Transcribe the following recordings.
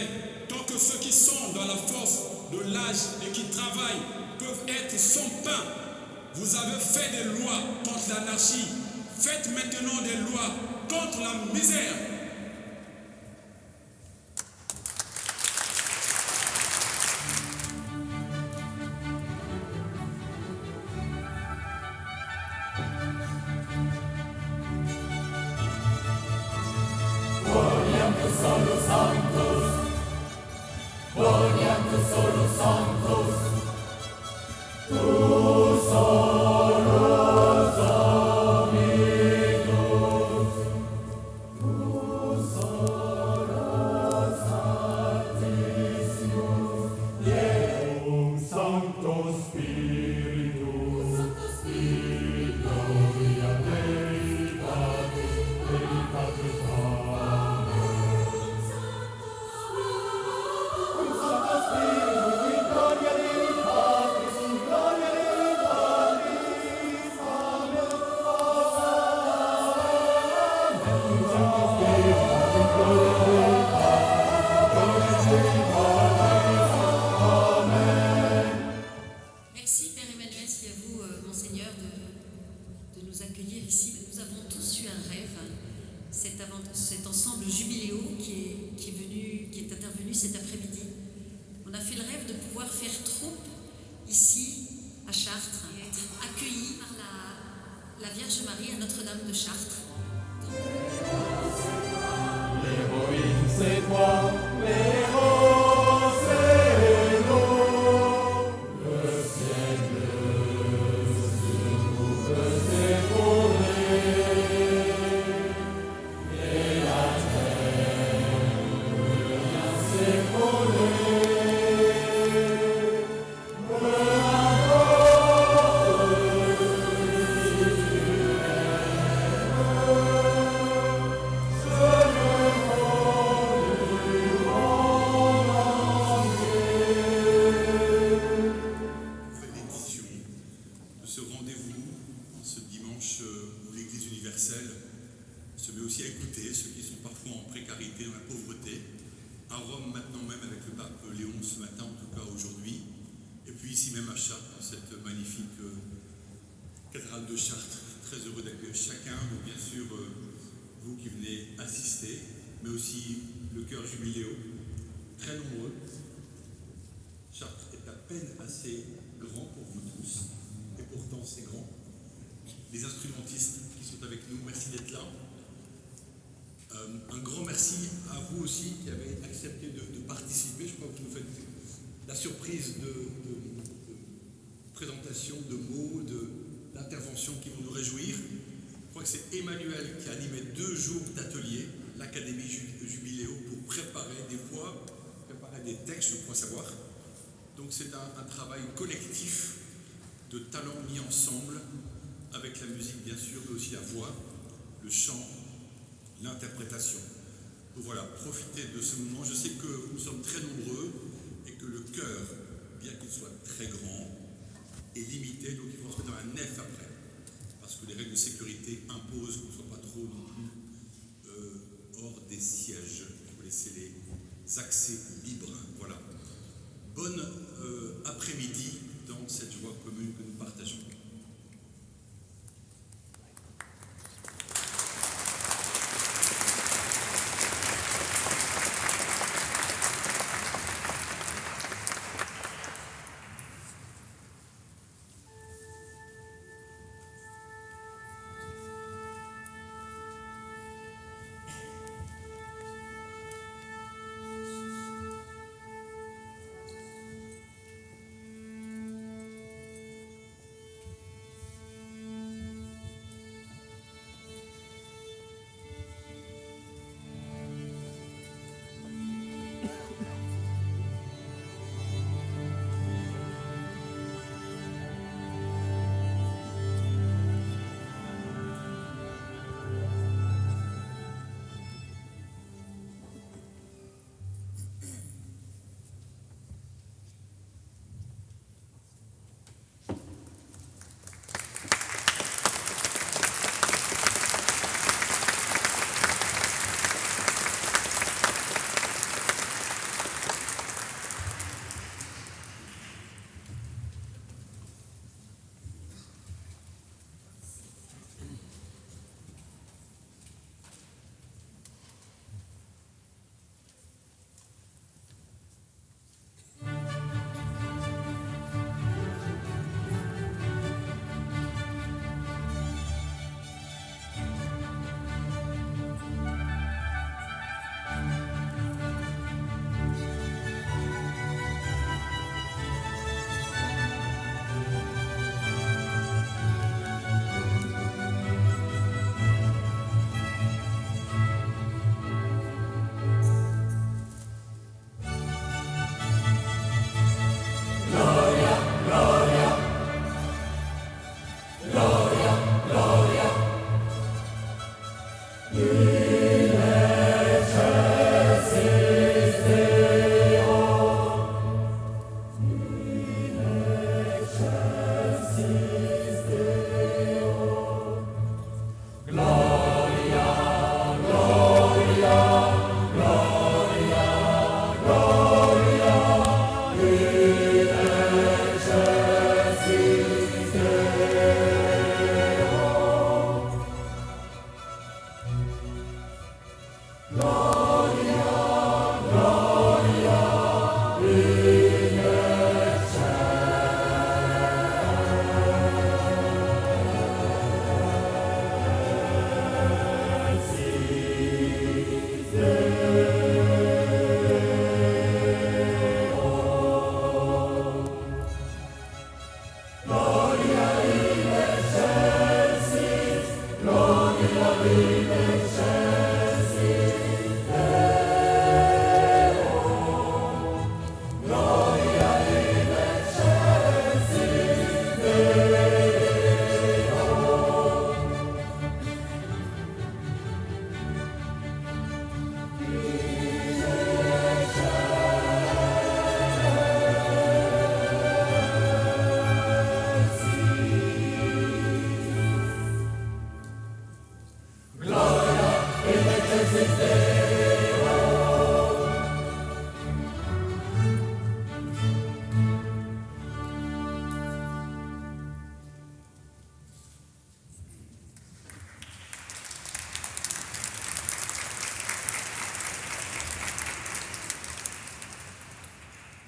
l'Éternel, tant que ceux qui sont dans la force de l'âge et qui travaillent peuvent être son pain. Vous avez fait des lois contre l'anarchie. Faites maintenant des lois contre la misère. Merci Père Emmanuel, c'est à vous Monseigneur de nous accueillir ici. Nous avons tous eu un rêve, cet ensemble jubiléo qui est intervenu cet après-midi. On a fait le rêve de pouvoir faire troupe ici à Chartres et être accueillis par la Vierge Marie à Notre-Dame de Chartres. L'héroïne c'est toi, l'héros c'est nous. Le ciel sur nous peut s'effondrer, et la terre peut bien s'effondrer. Peu importe si tu Bénédiction de ce rendez-vous en ce dimanche où l'Église universelle se met aussi à écouter ceux qui sont parfois en précarité, dans la pauvreté, à Rome maintenant même avec le pape Léon ce matin, en tout cas aujourd'hui, et puis ici même à Chartres, dans cette magnifique cathédrale de Chartres. Très heureux d'accueillir chacun, donc bien sûr vous qui venez assister, mais aussi le cœur jubiléo, très nombreux. Chartres est à peine assez grand pour vous tous, et pourtant c'est grand. Les instrumentistes qui sont avec nous, merci d'être là. Un grand merci à vous aussi qui avez accepté de participer. Je crois que vous nous faites la surprise de présentation, de mots, d'interventions qui vont nous réjouir. Je crois que c'est Emmanuel qui a animé 2 jours d'atelier, l'Académie Jubiléo, pour préparer des textes, je crois savoir. Donc c'est un travail collectif de talents mis ensemble, avec la musique bien sûr, mais aussi la voix, le chant, l'interprétation. Donc voilà, profitez de ce moment. Je sais que nous sommes très nombreux et que le chœur, bien qu'il soit très grand, est limité, donc il faut se mettre dans la nef après. Parce que les règles de sécurité imposent qu'on ne soit pas trop non plus hors des sièges. Il faut laisser les accès libres. Voilà. Bonne après-midi dans cette joie commune que nous partageons.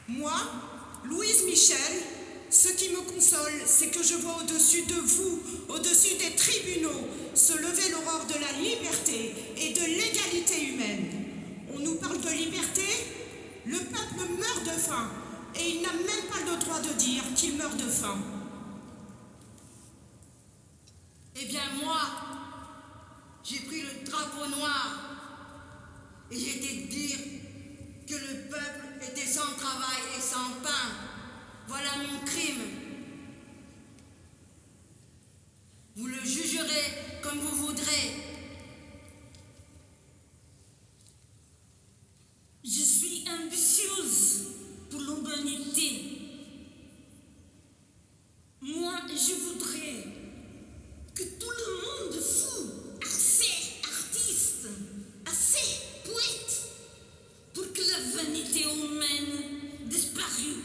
Moi, Louise Michel, ce qui me console, c'est que je vois au-dessus de vous, au-dessus des tribunaux, se lever l'aurore de la liberté et de l'égalité humaine. On nous parle de liberté, le peuple meurt de faim, et il n'a même pas le droit de dire qu'il meurt de faim. Eh bien moi, j'ai pris le drapeau noir et j'ai été dire que le peuple était sans travail et sans pain. Voilà mon crime. Vous le jugerez comme vous voudrez. Je suis ambitieuse pour l'humanité. Moi, je voudrais que tout le monde fût assez artiste, assez poète, pour que la vanité humaine disparût.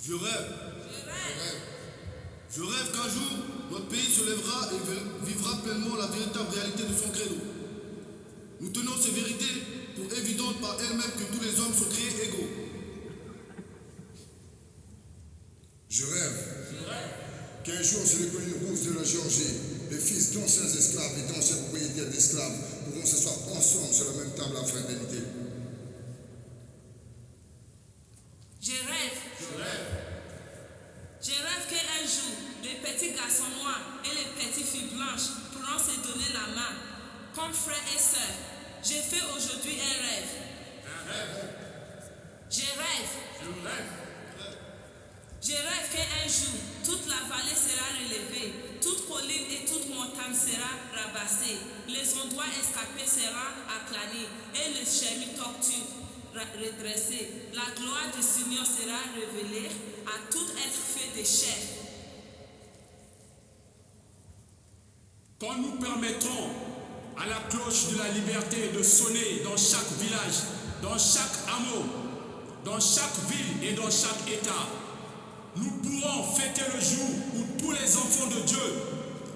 Je rêve. Je rêve qu'un jour, notre pays se lèvera et vivra pleinement la véritable réalité de son credo. Nous tenons ces vérités pour évidentes par elles-mêmes que tous les hommes sont créés égaux. Je rêve qu'un jour sur les collines rousses de la Géorgie, les fils d'anciens esclaves et d'anciens propriétaires d'esclaves pourront s'asseoir ensemble sur la même table à la fraternité. Je rêve qu'un jour, les petits garçons noirs et les petites filles blanches pourront se donner la main, comme frères et sœurs. J'ai fait aujourd'hui un rêve. Je rêve qu'un jour, toute la vallée sera relevée, toute colline et toute montagne sera rabassée, les endroits escarpés seront aplanés et les chemins tortueux redressés. La gloire du Seigneur sera révélée à tout être fait de chair. Quand nous permettrons à la cloche de la liberté de sonner dans chaque village, dans chaque hameau, dans chaque ville et dans chaque État, nous pourrons fêter le jour où tous les enfants de Dieu,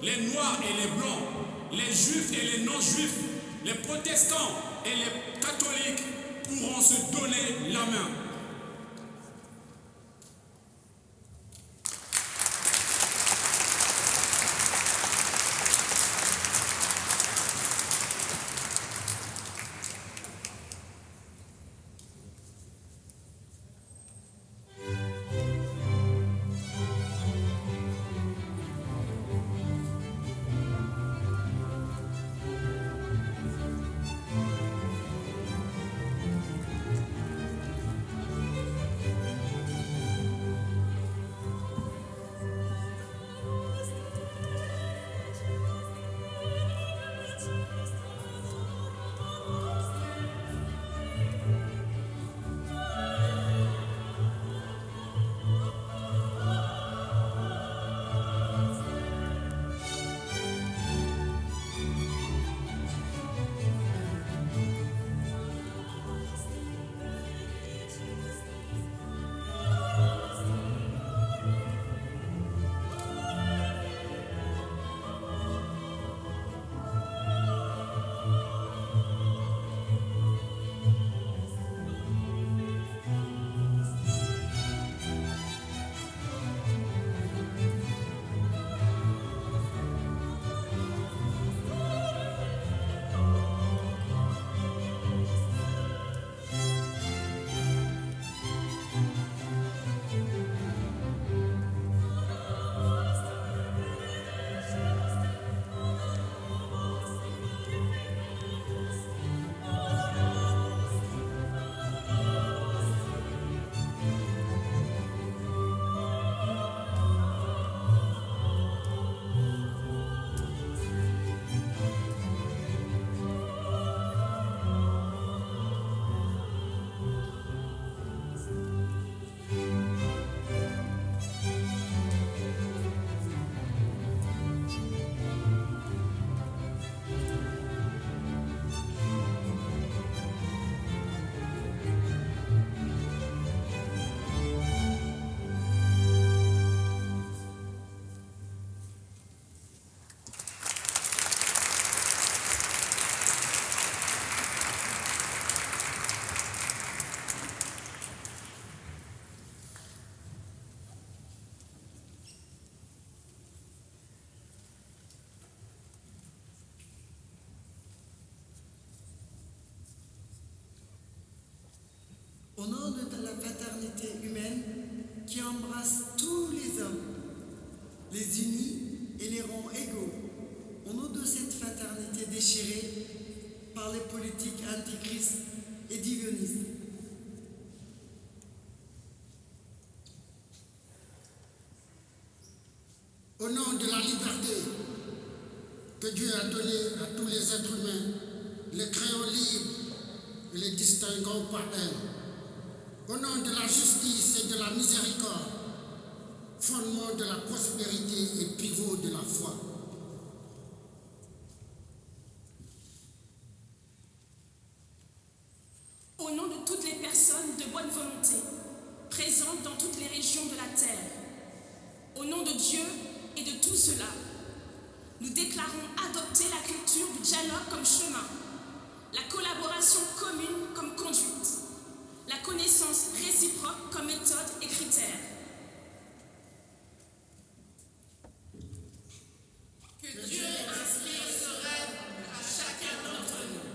les noirs et les blancs, les juifs et les non-juifs, les protestants et les catholiques pourront se donner la main. Au nom de la fraternité humaine qui embrasse tous les hommes, les unit et les rend égaux, au nom de cette fraternité déchirée par les politiques antichrist et divisionnistes. Au nom de la liberté que Dieu a donnée à tous les êtres humains, les créant libres et les distinguant par elle. Au nom de la justice et de la miséricorde, fondement de la prospérité et pivot de la foi. Au nom de toutes les personnes de bonne volonté, présente dans toutes les régions de la terre. Au nom de Dieu et de tout cela, nous déclarons adopter la culture du dialogue comme chemin, la collaboration commune comme conduite, la connaissance réciproque comme méthode et critère. Que Dieu inspire ce rêve à chacun d'entre nous.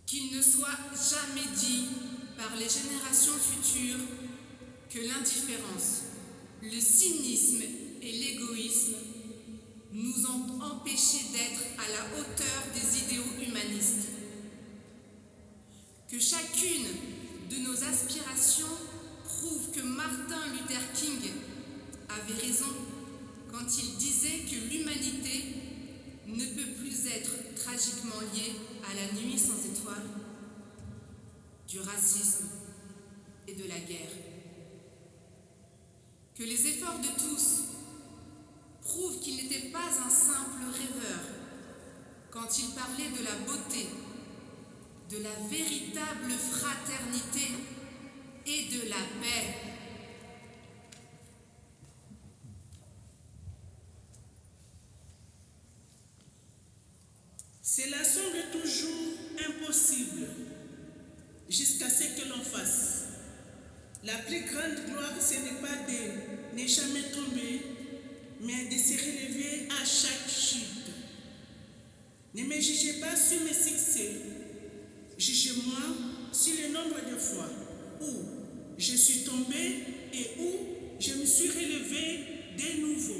Qu'il ne soit jamais dit par les générations futures que l'indifférence, le cynisme et l'égoïsme nous ont empêchés d'être à la hauteur des idéaux humanistes. Que chacune de nos aspirations prouve que Martin Luther King avait raison quand il disait que l'humanité ne peut plus être tragiquement liée à la nuit sans étoiles, du racisme et de la guerre. Que les efforts de tous prouvent qu'il n'était pas un simple rêveur quand il parlait de la beauté, de la véritable fraternité et de la paix. Cela semble toujours impossible jusqu'à ce que l'on fasse. La plus grande gloire, ce n'est pas de ne jamais tomber, mais de se relever à chaque chute. Ne me jugez pas sur mes succès, jugez-moi sur le nombre de fois où je suis tombé et où je me suis relevé de nouveau.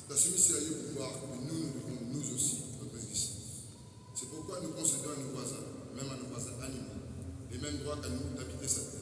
D'assumer ce sérieux pouvoir que nous devons nous aussi, notre existence. C'est pourquoi nous concédons à nos voisins, même à nos voisins animaux, les mêmes droits qu'à nous d'habiter cette terre.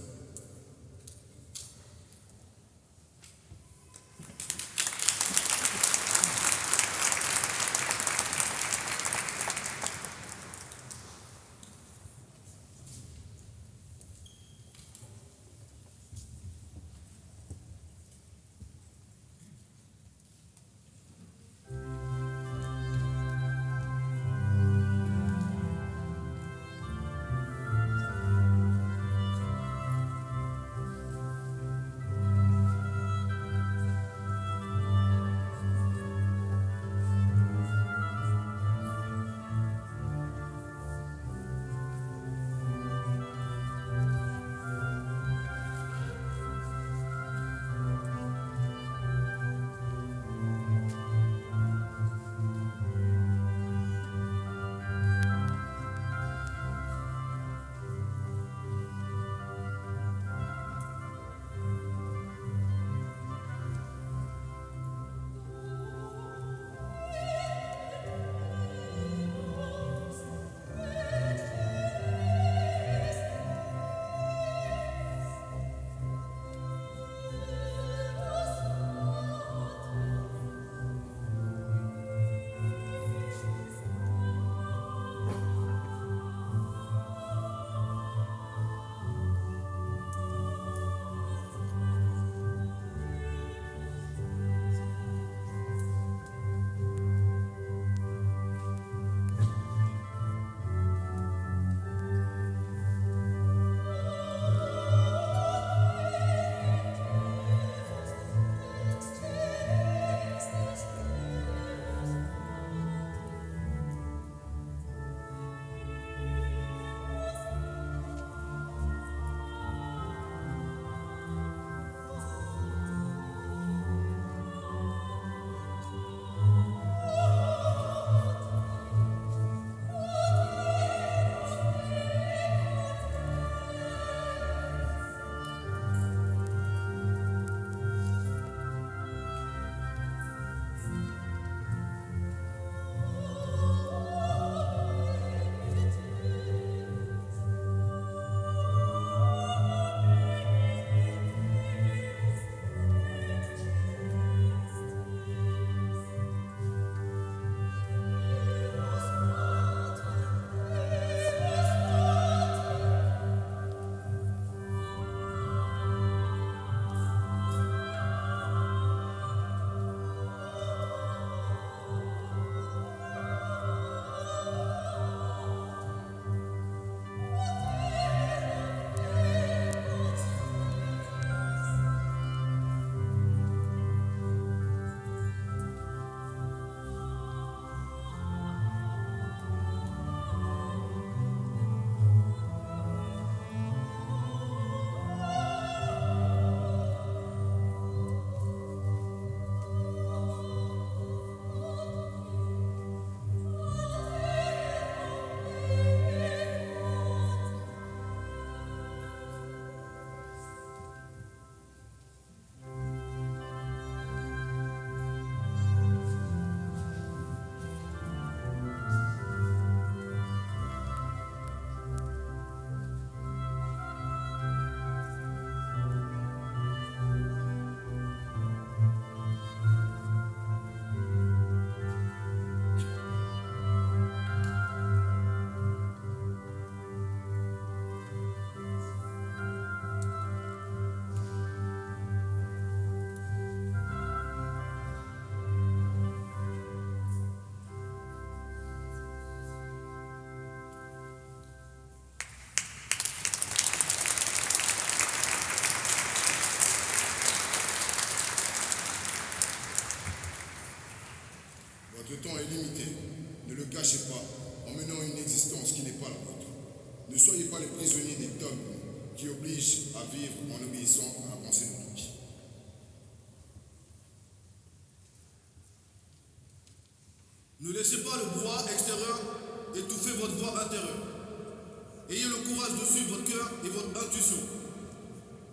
oblige à vivre en obéissant à la pensée de tous. Ne laissez pas le brouhaha extérieur étouffer votre voix intérieure. Ayez le courage de suivre votre cœur et votre intuition.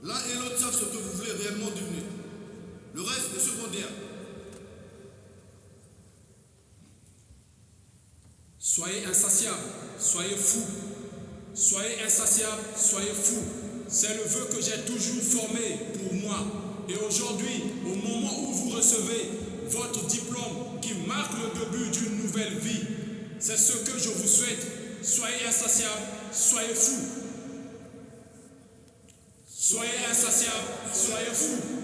L'un et l'autre savent ce que vous voulez réellement devenir. Le reste est secondaire. Soyez insatiables, soyez fous. Soyez insatiables, soyez fous. C'est le vœu que j'ai toujours formé pour moi. Et aujourd'hui, au moment où vous recevez votre diplôme qui marque le début d'une nouvelle vie, c'est ce que je vous souhaite. Soyez insatiables, soyez fous. Soyez insatiables, soyez fous.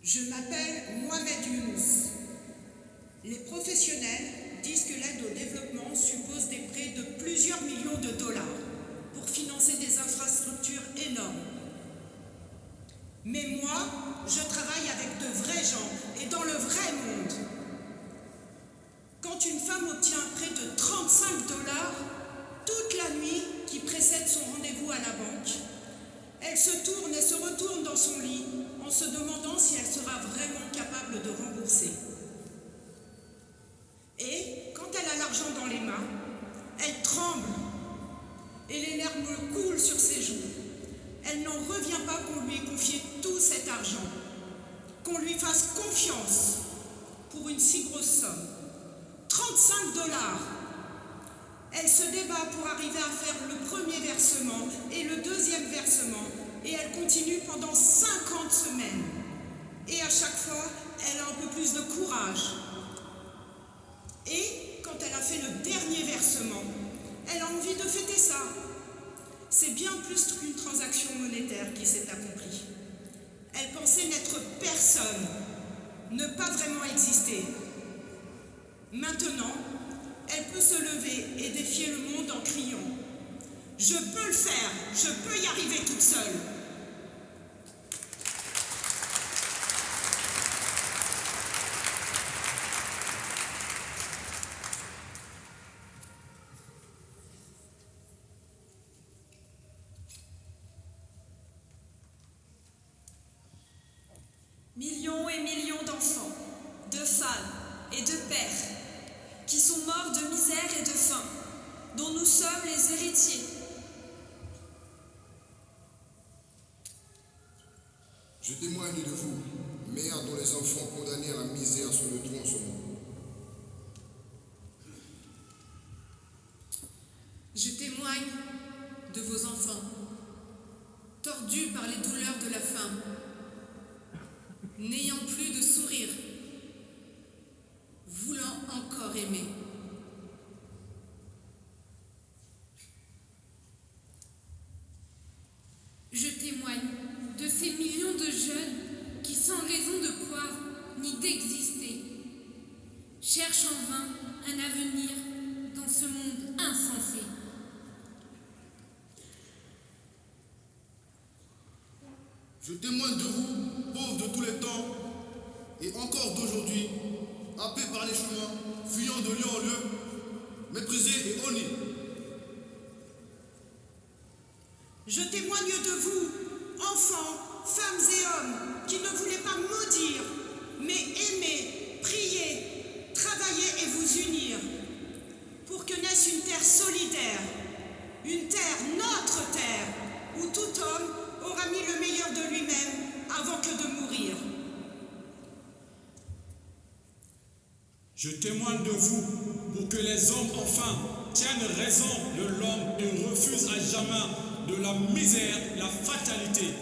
Je m'appelle Mohamed Younous. Les professionnels disent que l'aide au développement suppose des prêts de plusieurs millions de dollars pour financer des infrastructures énormes. Mais moi, je travaille avec de vrais gens et dans le vrai monde. Quand une femme obtient un prêt de 35 dollars, toute la nuit qui précède son rendez-vous à la banque, elle se tourne et se retourne dans son lit en se demandant si elle sera vraiment capable de rembourser. Et quand elle a l'argent dans les mains, elle tremble et les larmes coulent sur ses joues. Elle n'en revient pas qu'on lui ait confié tout cet argent, qu'on lui fasse confiance pour une si grosse somme. 35 dollars. Elle se débat pour arriver à faire le premier versement et le deuxième versement, et elle continue pendant 50 semaines. Et à chaque fois, elle a un peu plus de courage. Et quand elle a fait le dernier versement, elle a envie de fêter ça. C'est bien plus qu'une transaction monétaire qui s'est accomplie. Elle pensait n'être personne, ne pas vraiment exister. Maintenant, elle peut se lever et défier le monde en criant « Je peux le faire, je peux y arriver toute seule !» Millions et millions d'enfants, de femmes et de pères qui sont morts de misère et de faim, dont nous sommes les héritiers. Je témoigne de vous, mère dont les enfants condamnés à la misère sont de tout en ce monde. Je témoigne de vos enfants, tordus par les douleurs de la faim, n'ayant plus de sourire, voulant encore aimer. Je témoigne de ces millions de jeunes qui, sans raison de croire ni d'exister, cherchent en vain un avenir dans ce monde insensé. Je témoigne de vous, pauvres de tous les temps, et encore d'aujourd'hui, happés par les chemins, fuyant de lieu en lieu, méprisés et honnis. Je témoigne de vous, enfants, femmes et hommes, qui ne voulaient pas maudire, mais aimer, prier, travailler et vous unir, pour que naisse une terre solidaire, une terre, notre terre, où tout homme aura mis le meilleur de lui-même avant que de mourir. Je témoigne de vous pour que les hommes enfin tiennent raison de l'homme et refusent à jamais de la misère, la fatalité.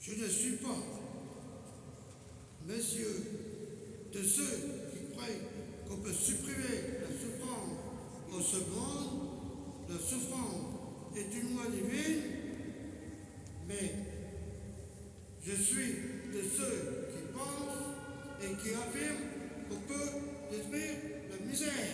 Je ne suis pas, messieurs, de ceux qui croient qu'on peut supprimer la souffrance en ce monde. La souffrance est une loi divine, mais je suis de ceux qui pensent et qui affirment qu'on peut détruire la misère.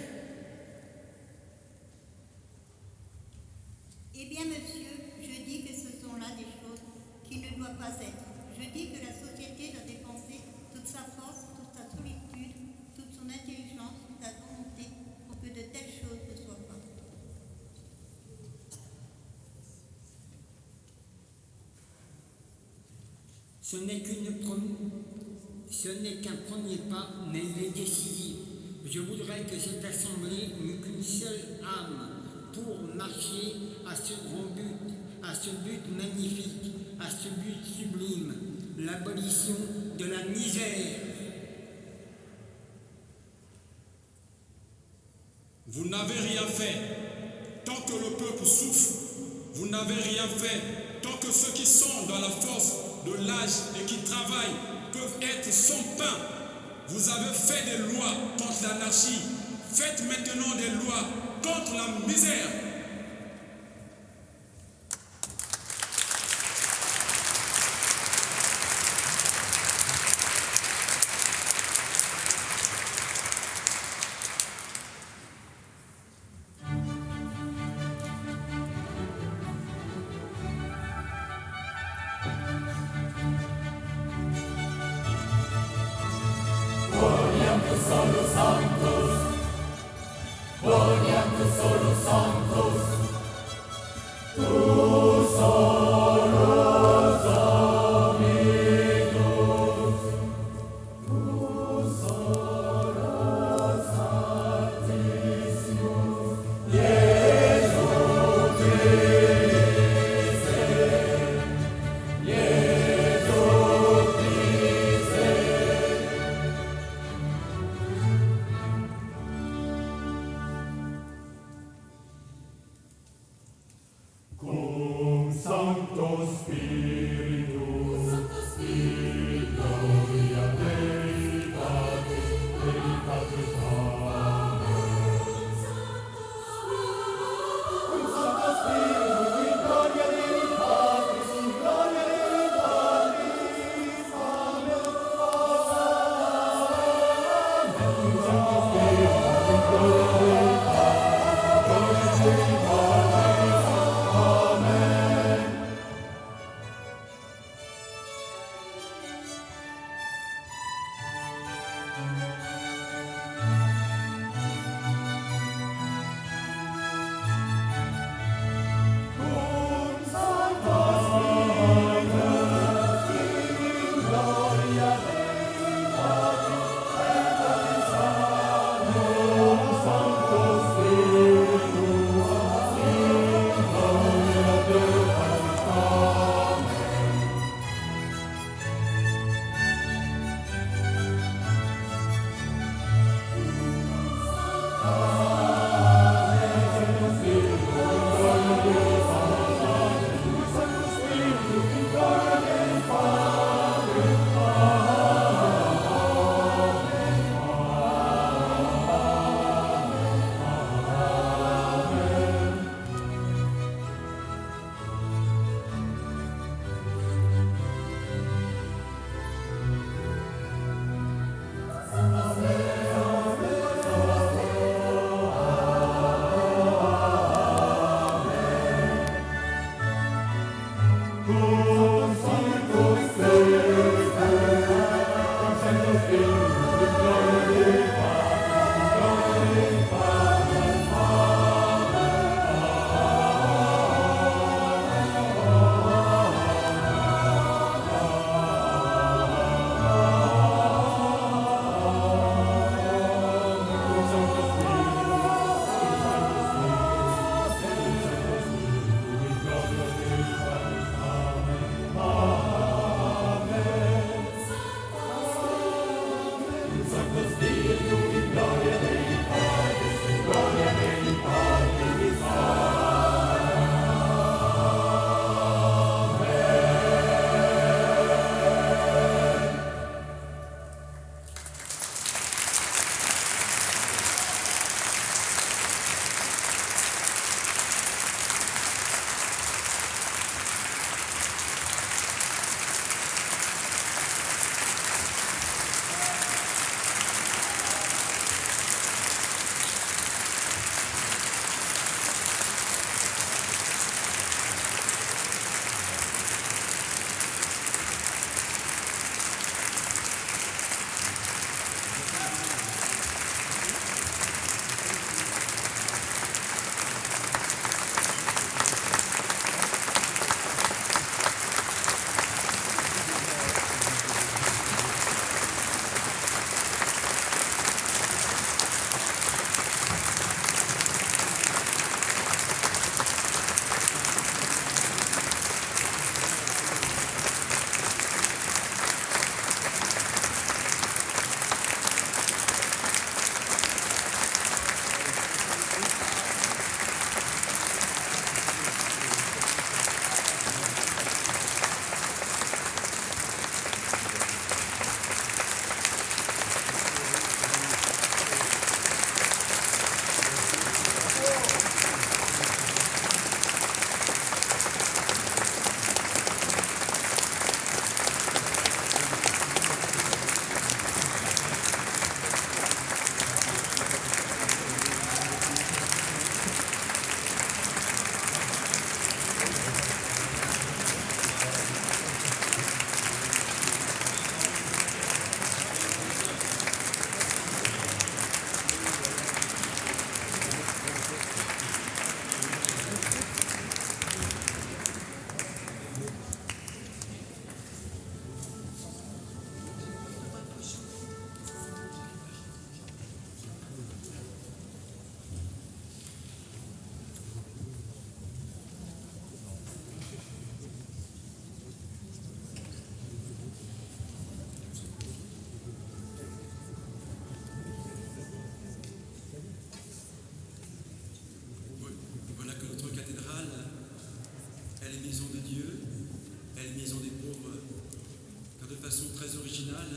Eh bien, monsieur, je dis que ce sont là des choses qui ne doivent pas être. Je dis que la société doit dépenser toute sa force, toute sa solitude, toute son intelligence, toute sa volonté pour que de telles choses ne soient pas. Ce n'est qu'un premier pas, mais il est décisif. Je voudrais que cette assemblée n'eût qu'une seule âme pour marcher à ce grand but, à ce but magnifique, à ce but sublime, l'abolition de la misère. Vous n'avez rien fait. Tant que le peuple souffre, vous n'avez rien fait. Tant que ceux qui sont dans la force de l'âge et qui travaillent peuvent être sans pain. Vous avez fait des lois contre l'anarchie. Faites maintenant des lois contre la misère. Con les maisons de Dieu, et à les maisons des pauvres, car de façon très originale,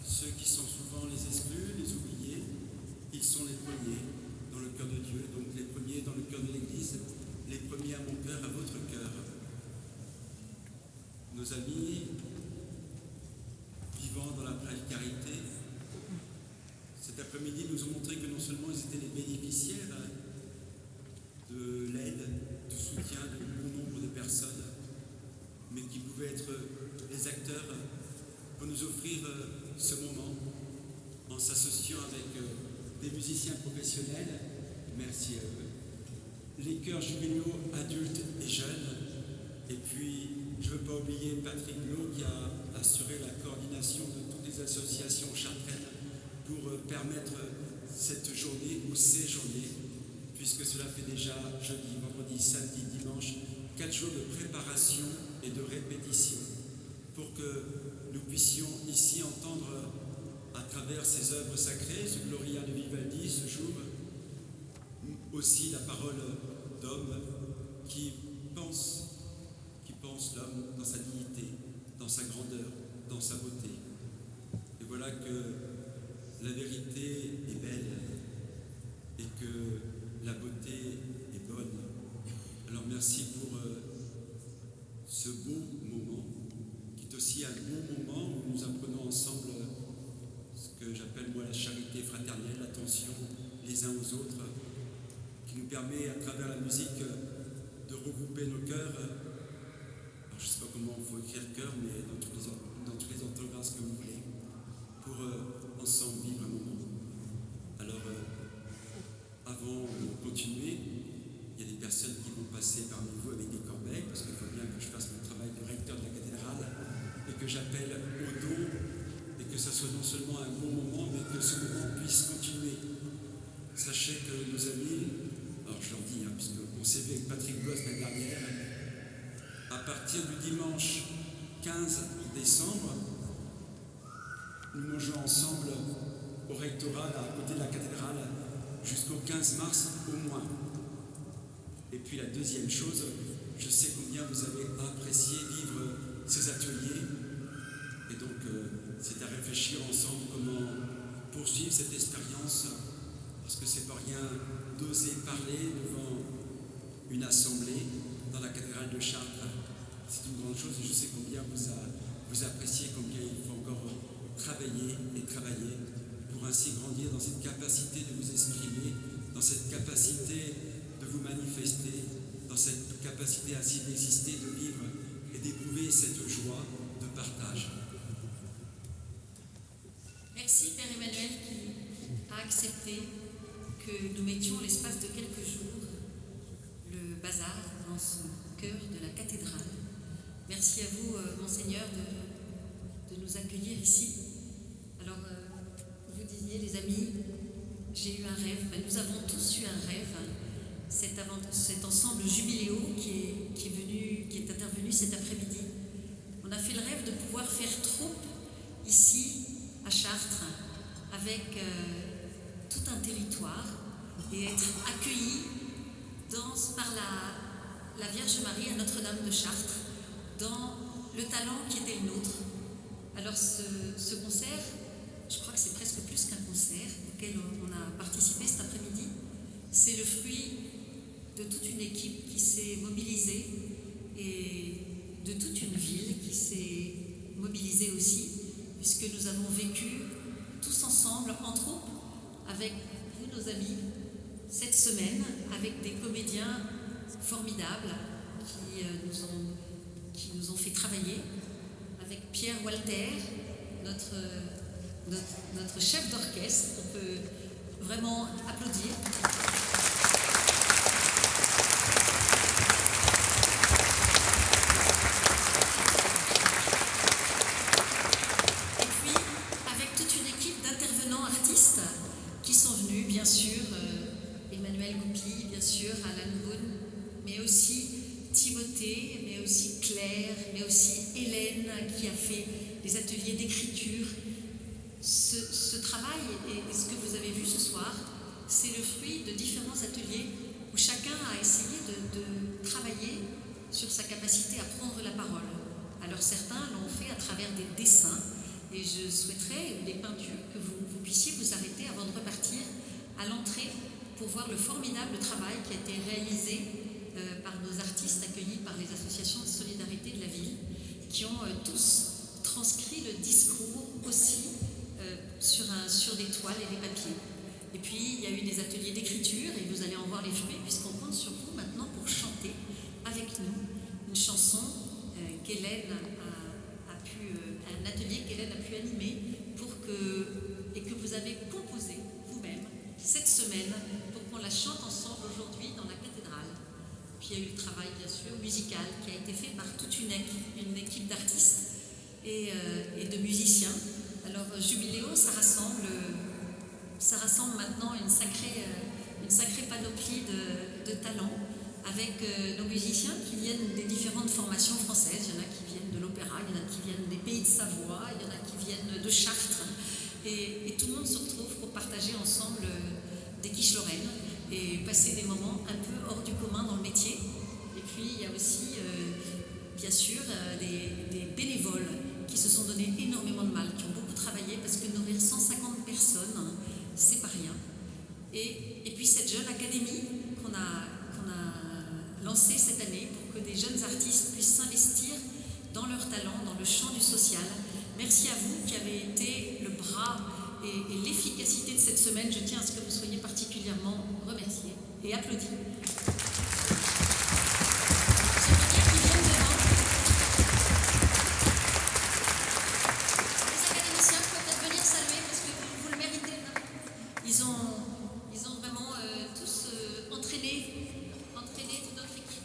ceux qui sont souvent les exclus, les oubliés, ils sont les premiers dans le cœur de Dieu, donc les premiers dans le cœur de l'Église, les premiers à mon cœur, à votre cœur. Nos amis vivant dans la précarité, cet après-midi nous ont montré que non seulement ils étaient les bénéficiaires de l'aide, du soutien de bon nombre de personnes, mais qu'ils pouvaient être les acteurs pour nous offrir ce moment en s'associant avec des musiciens professionnels, merci à eux, les chœurs jubiléaux adultes et jeunes, et puis je ne veux pas oublier Patrick Blo qui a assuré la coordination de toutes les associations chartraines pour permettre cette journée ou ces journées, puisque cela fait déjà jeudi, vendredi, samedi, dimanche, 4 jours de préparation et de répétition pour que nous puissions ici entendre à travers ces œuvres sacrées, ce Gloria de Vivaldi ce jour, aussi la parole d'homme qui pense l'homme dans sa dignité, dans sa grandeur, dans sa beauté. Et voilà que la vérité est belle et que la beauté est bonne. Alors merci pour ce beau moment, qui est aussi un bon moment où nous apprenons ensemble ce que j'appelle moi la charité fraternelle, l'attention les uns aux autres, qui nous permet à travers la musique de regrouper nos cœurs. Alors, je ne sais pas comment il faut écrire cœur, mais dans tous les orthographes que vous voulez, pour ensemble vivre un moment. Alors, avant de continuer, il y a des personnes qui vont passer parmi vous avec des corbeilles, parce qu'il faut bien que je fasse mon travail de recteur de la cathédrale, et que j'appelle au don, et que ça soit non seulement un bon moment, mais que ce moment puisse continuer. Sachez que nos amis, alors je leur dis, puisqu'on s'est vu avec Patrick Blois l'année dernière, à partir du dimanche 15 décembre, nous mangeons ensemble au rectorat, à côté de la cathédrale, jusqu'au 15 mars au moins. Et puis la deuxième chose, je sais combien vous avez apprécié vivre ces ateliers. Et donc, c'est à réfléchir ensemble comment poursuivre cette expérience, parce que c'est pas rien d'oser parler devant une assemblée dans la cathédrale de Chartres. C'est une grande chose et je sais combien vous appréciez, combien il faut encore travailler et travailler pour ainsi grandir dans cette capacité de vous exprimer, dans cette capacité de vous manifester, dans cette capacité ainsi d'exister, de vivre et d'éprouver cette joie de partage. Merci Père Emmanuel qui a accepté que nous mettions l'espace de quelques jours le bazar dans son cœur de la cathédrale. Merci à vous, Monseigneur, de nous accueillir ici. Alors, vous disiez, les amis, j'ai eu un rêve. Nous avons tous eu un rêve. Cet ensemble jubiléo qui est intervenu cet après-midi. On a fait le rêve de pouvoir faire troupe ici, à Chartres, avec tout un territoire et être accueillis par la Vierge Marie à Notre-Dame de Chartres, dans le talent qui était le nôtre. Alors ce concert, je crois que c'est presque plus qu'un concert auquel on a participé cet après-midi, c'est le fruit de toute une équipe qui s'est mobilisée et de toute une ville qui s'est mobilisée aussi, puisque nous avons vécu tous ensemble, en troupe, avec vous, nos amis, cette semaine, avec des comédiens formidables qui nous ont fait travailler, avec Pierre Walter, notre chef d'orchestre. On peut vraiment applaudir. Et puis, avec toute une équipe d'intervenants artistes qui sont venus, bien sûr, Emmanuel Goupil, bien sûr, Alan Boone, mais aussi Timothée, mais aussi Claire, mais aussi Hélène qui a fait des ateliers d'écriture. Ce travail et ce que vous avez vu ce soir, c'est le fruit de différents ateliers où chacun a essayé de travailler sur sa capacité à prendre la parole. Alors certains l'ont fait à travers des dessins, et je souhaiterais, des peintures, que vous puissiez vous arrêter avant de repartir à l'entrée pour voir le formidable travail qui a été réalisé par nos artistes accueillis par les associations de solidarité de la ville, qui ont tous transcrit le discours aussi sur des toiles et des papiers. Et puis il y a eu des ateliers d'écriture, et vous allez en voir les fruits, puisqu'on compte sur vous maintenant pour chanter avec nous une chanson qu'Hélène a pu, un atelier qu'Hélène a pu animer et que vous avez composé vous-même cette semaine pour qu'on la chante ensemble aujourd'hui dans la cathédrale. Puis il y a eu le travail bien sûr musical qui a été fait par toute une équipe d'artistes et de musiciens. Alors Jubiléo, ça rassemble maintenant une sacrée panoplie de talents, avec nos musiciens qui viennent des différentes formations françaises. Il y en a qui viennent de l'opéra, il y en a qui viennent des pays de Savoie, il y en a qui viennent de Chartres, et tout le monde se retrouve pour partager ensemble des quiches lorraines et passer des moments un peu hors du commun dans le métier. Et puis il y a aussi bien sûr des bénévoles qui se sont donné énormément de mal, qui ont beaucoup travaillé, parce que nourrir 150 personnes, c'est pas rien. Et puis cette jeune académie qu'on a lancée cette année pour que des jeunes artistes puissent s'investir dans leur talent, dans le champ du social. Merci à vous qui avez été le bras et l'efficacité de cette semaine. Je tiens à ce que vous soyez particulièrement remerciés et applaudis. Ils ont vraiment tous entraîné toute notre équipe.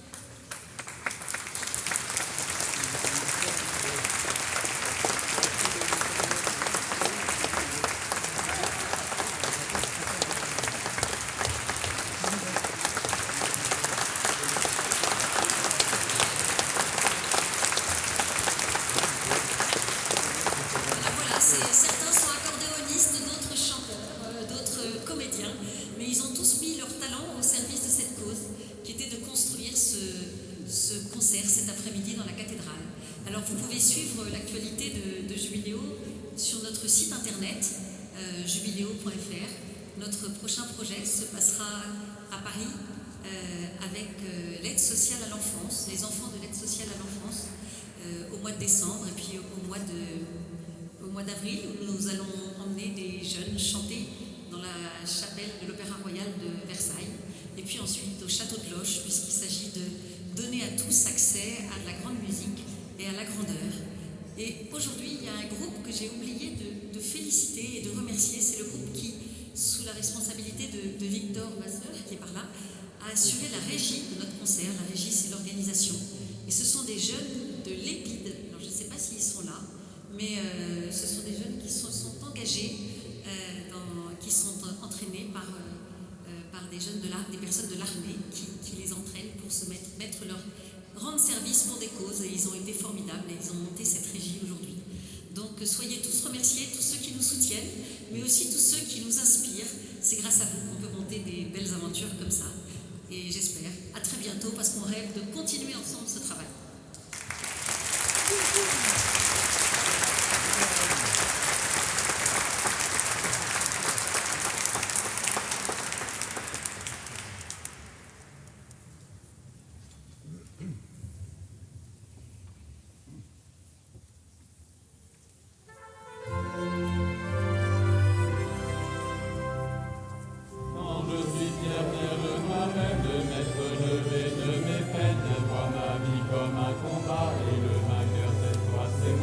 Alors voilà, certains sont accordéonistes, d'autres chanteurs, d'autres comédiens, mais ils ont tous mis leur talent au service de cette cause, qui était de construire ce concert cet après-midi dans la cathédrale. Alors vous pouvez suivre l'actualité de Jubiléo sur notre site internet, jubiléo.fr. Notre prochain projet se passera à Paris avec l'aide sociale à l'enfance, les enfants de l'aide sociale à l'enfance, au mois de décembre, et puis au mois d'avril, où nous allons emmener des jeunes chanter dans la chapelle de l'Opéra Royal de Versailles, et puis ensuite au Château de Loches, puisqu'il s'agit de donner à tous accès à de la grande musique et à la grandeur. Et aujourd'hui, il y a un groupe que j'ai oublié de féliciter et de remercier. C'est le groupe qui, sous la responsabilité de Victor Vasseur, qui est par là, a assuré la régie de notre concert. La régie, c'est l'organisation. Et ce sont des jeunes de l'Épide. Alors, je ne sais pas s'ils sont là, mais ce sont des jeunes qui sont engagés, qui sont entraînés par des personnes de l'armée qui les entraînent pour se mettre leur rendre service pour des causes, et ils ont été formidables et ils ont monté cette régie aujourd'hui. Donc soyez tous remerciés, tous ceux qui nous soutiennent, mais aussi tous ceux qui nous inspirent. C'est grâce à vous qu'on peut monter des belles aventures comme ça. Et j'espère à très bientôt, parce qu'on rêve de continuer ensemble ce travail. Quand je suis fier de moi-même, de m'être levé de mes peines, vois ma vie comme un combat, et le vainqueur cette fois c'est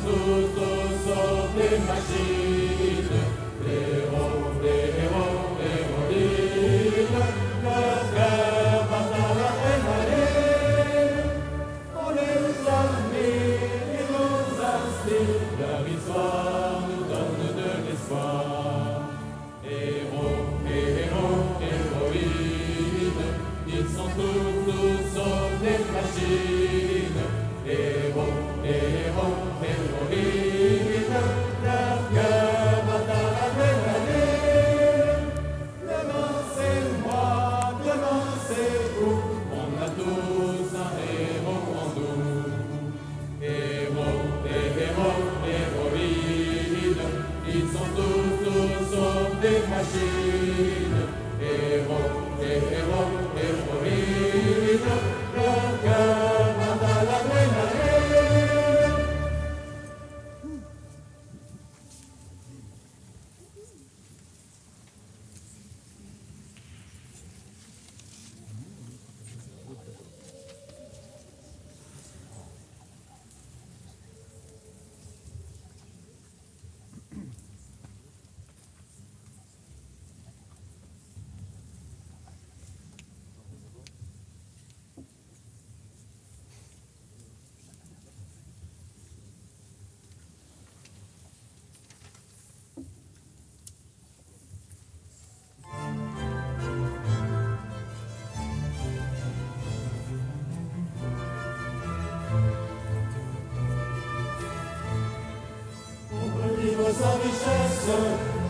tous sauf les machines, les héros, héroïnes, leur cœur bat à l'adrénaline. On les admire, ils nous inspirent, leur histoire nous donne de l'espoir. Héros, héroïnes, ils sont tous sauf des machines. Héros, héroïnes, leur cœur bat à l'adrénaline. Demain c'est moi, demain c'est vous, on a tous un héros en nous. Héros, héroïnes, ils sont tous sauf des machines. Héros, héroïnes, leur cœur bat à l'adrénaline. Sans richesse,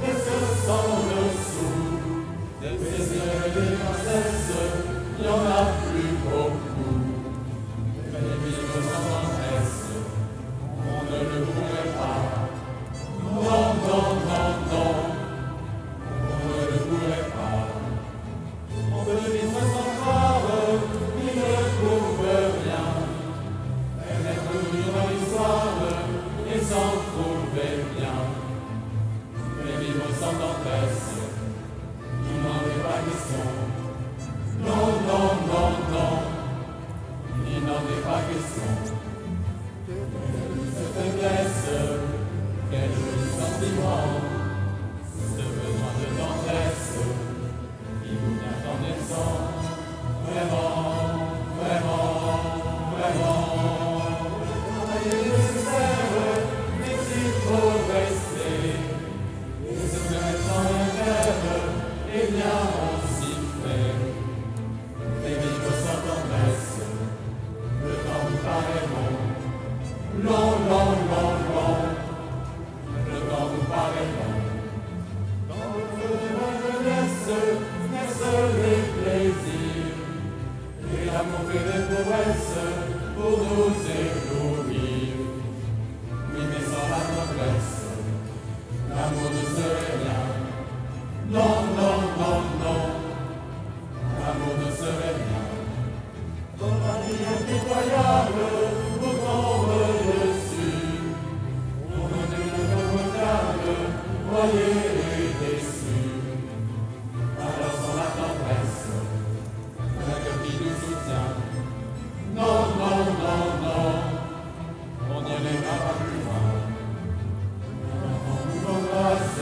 qu'est-ce que sans le sou? Des plaisirs et des princesses, il n'y en a plus beaucoup. Mais les vivres sans tendresse, on ne le pourrait pas. Non, non, non, non, on ne le pourrait pas. On peut vivre sans croire, il ne trouve rien. Elle est revenue dans l'histoire et s'en trouvait bien. Sans tendresse, il n'en est pas question. Non, non, non, non, il n'en est pas question. Quelle douce faiblesse, quel joli sentiment, ce besoin de tendresse qui nous vient en naissant. Vraiment, vraiment, vraiment, le travail est nécessaire, mais s'il faut rester. Et se mettre dans un verre, eh bien on s'y fait. Les vivres sans tendresse, le temps nous paraît long. Long, long, long, long, le temps nous paraît long. Dans le feu de la jeunesse, naissent les plaisirs. Et l'amour fait des prouesses pour nous éblouir. Oui, mais sans la noblesse, l'amour ne serait rien. Non, non, non, non, l'amour ne serait rien. Dans la vie impitoyable, vous tombe dessus. Pour mener le regardable, voyez déçu. Alors sans la tendresse, la cœur qui nous soutient. Non, non, non, non, on n'ira pas plus loin. Grâce,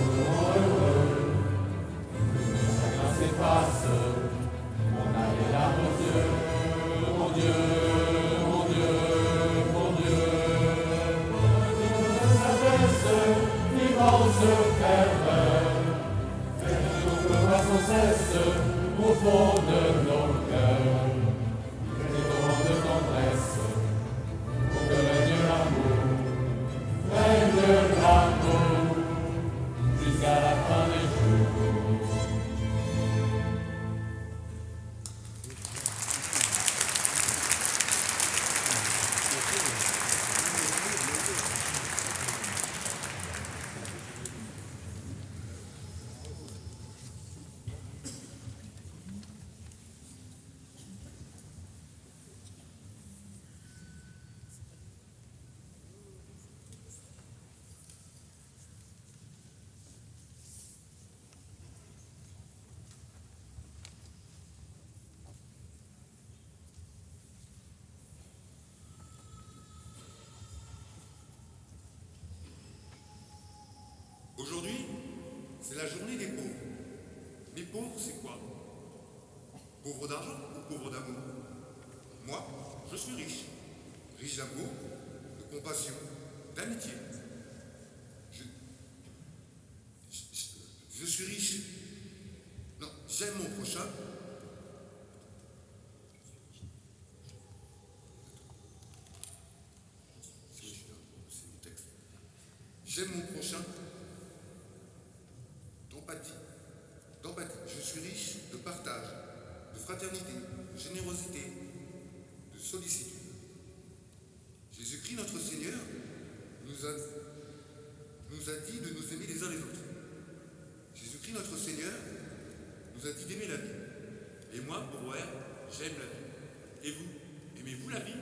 heureux, le chagrin s'efface, on a les larmes aux yeux, mon Dieu, mon Dieu, mon Dieu. Pour la sagesse, l'immense ferveur, faites-nous pleurer sans cesse au fond de nos cœurs. Des torrents de tendresse, pour que règne l'amour. Règne l'amour jusqu'à la fin des jours. c'est la journée des pauvres. Les pauvres, c'est quoi? Pauvres d'argent ou pauvres d'amour? Moi, je suis riche. Riche d'amour, de compassion, d'amitié. Je suis riche. Non, j'aime mon prochain. C'est mon texte. J'aime mon prochain d'empathie. Je suis riche de partage, de fraternité, de générosité, de sollicitude. Jésus-Christ, notre Seigneur, nous a dit de nous aimer les uns les autres. Jésus-Christ, notre Seigneur, nous a dit d'aimer la vie. Et moi, pour vrai, j'aime la vie. Et vous, aimez-vous la vie?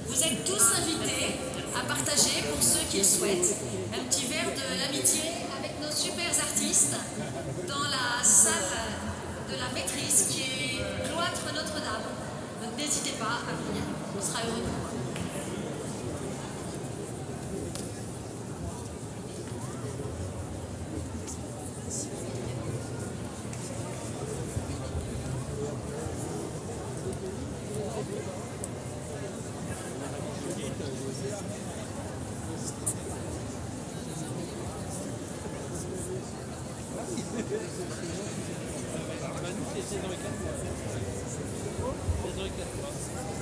Vous êtes tous invités à partager, pour ceux qui le souhaitent, un petit verre de l'amitié avec nos super artistes dans la salle de la maîtrise qui est cloître Notre-Dame. Donc n'hésitez pas à venir, on sera heureux de vous voir. C'est dans les 4 mois.